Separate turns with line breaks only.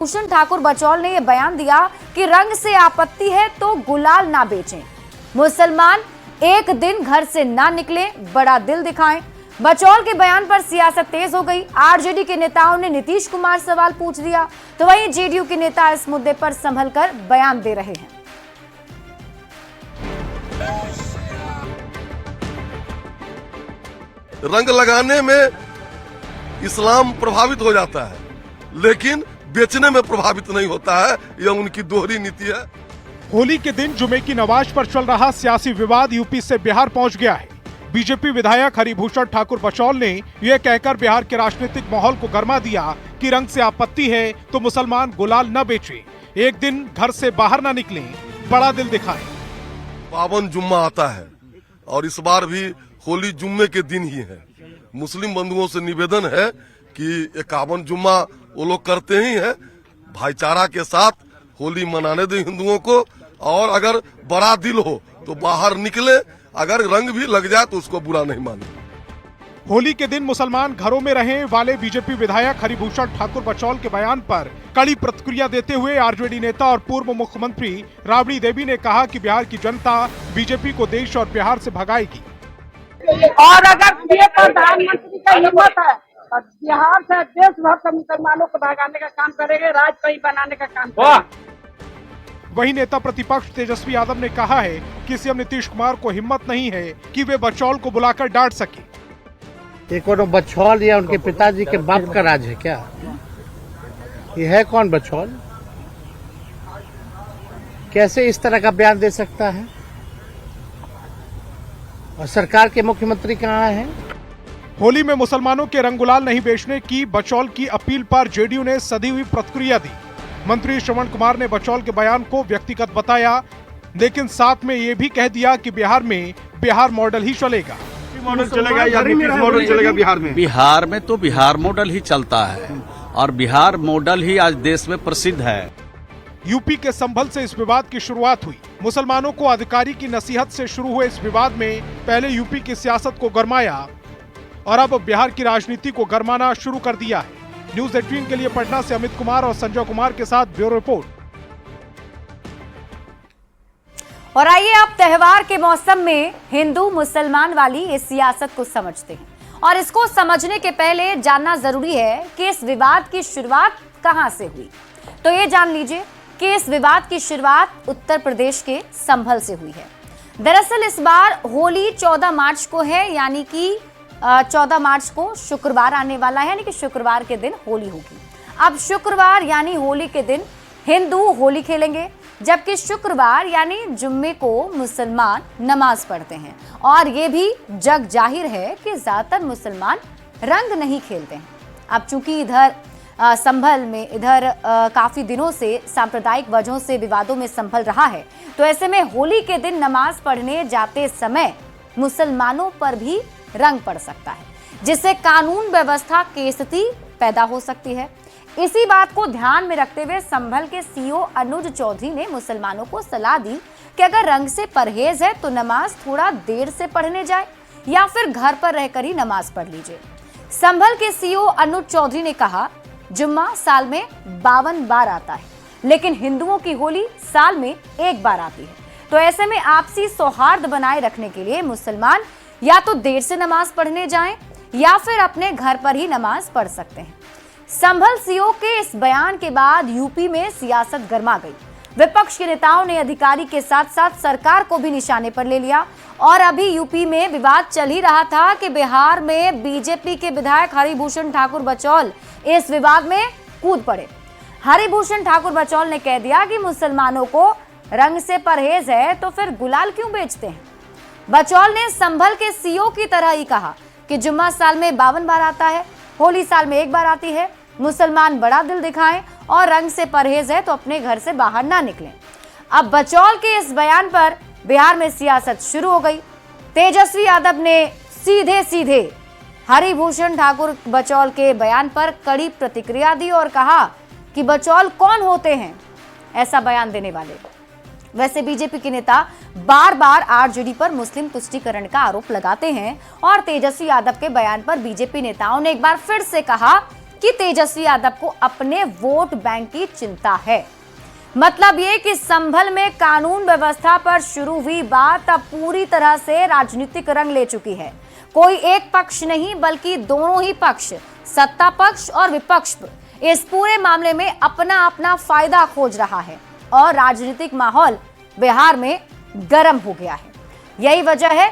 भूषण ठाकुर बचौल ने यह बयान दिया कि रंग से आपत्ति है तो गुलाल ना बेचें, मुसलमान एक दिन घर से ना निकले, बड़ा दिल दिखाएं। बचौल के बयान पर सियासत तेज हो गई। आरजेडी के नेताओं ने नीतीश कुमार सवाल पूछ दिया, तो वहीं जेडीयू के नेता इस मुद्दे पर संभलकर बयान दे रहे हैं।
रंग लगाने में इस्लाम प्रभावित हो जाता है, लेकिन बेचने में प्रभावित नहीं होता है। यह उनकी दोहरी नीति है।
होली के दिन जुमे की नमाज पर चल रहा सियासी विवाद यूपी से बिहार पहुंच गया है। बीजेपी विधायक हरिभूषण ठाकुर बचौल ने यह कहकर बिहार के राजनीतिक माहौल को गर्मा दिया कि रंग से आपत्ति है तो मुसलमान गुलाल न बेचे, एक दिन घर से बाहर न निकलें, बड़ा दिल दिखाएं।
पावन जुम्मा आता है और इस बार भी होली जुम्मे के दिन ही है। मुस्लिम बंधुओं से निवेदन है कि 51 जुम्मा वो लोग करते ही हैं, भाईचारा के साथ होली मनाने दें हिंदुओं को, और अगर बड़ा दिल हो तो बाहर निकले, अगर रंग भी लग जाए तो उसको बुरा नहीं माने।
होली के दिन मुसलमान घरों में रहने वाले बीजेपी विधायक हरिभूषण ठाकुर बचौल के बयान पर कड़ी प्रतिक्रिया देते हुए आरजेडी नेता और पूर्व मुख्यमंत्री राबड़ी देवी ने कहा कि बिहार की जनता बीजेपी को देश और बिहार से भगाएगी।
और अगर ये प्रधानमंत्री का हिम्मत है और बिहार से देश भर से मुसलमानों को भगाने का काम करेंगे, राज कहीं बनाने का काम करेंगे।
वहीं नेता प्रतिपक्ष तेजस्वी यादव ने कहा है कि सीएम नीतीश कुमार को हिम्मत नहीं है कि वे बचौल को बुलाकर डांट सके।
ये कौन बचौल या उनके पिताजी के बाप का राज है क्या? ये है कौन बचौल? कैसे इस तरह का बयान दे सकता है? और सरकार के मुख्यमंत्री कहाँ हैं?
होली में मुसलमानों के रंग गुलाल नहीं बेचने की बचौल की अपील पर जेडीयू ने सधी हुई प्रतिक्रिया दी। मंत्री श्रवण कुमार ने बचौल के बयान को व्यक्तिगत बताया, लेकिन साथ में ये भी कह दिया कि बिहार में बिहार मॉडल ही चलेगा।
मॉडल चलेगा या नीतीश मॉडल चलेगा बिहार में?
बिहार में तो बिहार मॉडल ही चलता है और बिहार मॉडल ही आज देश में प्रसिद्ध है।
यूपी के संभल से इस विवाद की शुरुआत हुई। मुसलमानों को अधिकारी की नसीहत से शुरू हुए इस विवाद में पहले यूपी की सियासत को गरमाया और अब बिहार की राजनीति को गरमाना शुरू कर दिया है। न्यूज़ 18 के लिए पटना से अमित कुमार और संजय कुमार के साथ ब्यूरो रिपोर्ट।
और आइए अब त्योहार के मौसम में हिंदू मुसलमान वाली इस सियासत को समझते हैं, और इसको समझने के पहले जानना जरूरी है कि इस विवाद की शुरुआत कहां से हुई। तो ये जान लीजिए कि इस विवाद की शुरुआत उत्तर प्रदेश के संभल से हुई है। दरअसल इस बार होली 14 मार्च को है, यानी कि 14 मार्च को शुक्रवार आने वाला है, यानी कि शुक्रवार के दिन होली होगी। अब शुक्रवार यानी होली के दिन हिंदू होली खेलेंगे, जबकि शुक्रवार यानी जुम्मे को मुसलमान नमाज पढ़ते हैं। और ये भी जग जाहिर है कि ज्यादातर मुसलमान रंग नहीं खेलते हैं। अब चूंकि इधर संभल में काफी दिनों से सांप्रदायिक वजहों से विवादों में संभल रहा है, तो ऐसे में होली के दिन नमाज पढ़ने जाते समय मुसलमानों पर भी रंग पड़ सकता है, जिससे कानून व्यवस्था केसती पैदा हो सकती है। इसी बात को ध्यान में रखते हुए संभल के सीईओ अनुज चौधरी ने मुसलमानों को सलाह दी कि अगर रंग से परहेज है तो नमाज थोड़ा देर से पढ़ने जाए या फिर घर पर रहकर ही नमाज पढ़ लीजिए। संभल के सीईओ अनुज चौधरी ने कहा, जुम्मा साल में 52 बार आता है, लेकिन हिंदुओं की होली साल में एक बार आती है। तो ऐसे में आपसी सौहार्द बनाए रखने के लिए मुसलमान या तो देर से नमाज पढ़ने जाएं या फिर अपने घर पर ही नमाज पढ़ सकते हैं। संभल सीओ के इस बयान के बाद यूपी में सियासत गर्मा गई। विपक्ष के नेताओं ने अधिकारी के साथ साथ सरकार को भी निशाने पर ले लिया, और अभी यूपी में विवाद चल ही रहा था कि बिहार में बीजेपी के विधायक हरिभूषण ठाकुर बचौल इस विवाद में कूद पड़े। हरिभूषण ठाकुर बचौल ने कह दिया कि मुसलमानों को रंग से परहेज है तो फिर गुलाल क्यों बेचते हैं। बचौल ने संभल के सीईओ की तरह ही कहा कि जुम्मा साल में 52 बार आता है, होली साल में एक बार आती है, मुसलमान बड़ा दिल दिखाएं और रंग से परहेज है तो अपने घर से बाहर ना निकलें। अब बचौल के इस बयान पर बिहार में सियासत शुरू हो गई। तेजस्वी यादव ने सीधे सीधे हरिभूषण ठाकुर बचौल के बयान पर कड़ी प्रतिक्रिया दी और कहा कि बचौल कौन होते हैं ऐसा बयान देने वाले। वैसे बीजेपी के नेता बार बार आरजेडी पर मुस्लिम तुष्टीकरण का आरोप लगाते हैं, और तेजस्वी यादव के बयान पर बीजेपी नेताओं ने एक बार फिर से कहा कि तेजस्वी यादव को अपने वोट बैंक की चिंता है। मतलब ये कि संभल में कानून व्यवस्था पर शुरू हुई बात अब पूरी तरह से राजनीतिक रंग ले चुकी है। कोई एक पक्ष नहीं बल्कि दोनों ही पक्ष, सत्ता पक्ष और विपक्ष, इस पूरे मामले में अपना अपना फायदा खोज रहा है और राजनीतिक माहौल बिहार में गर्म हो गया है। यही वजह है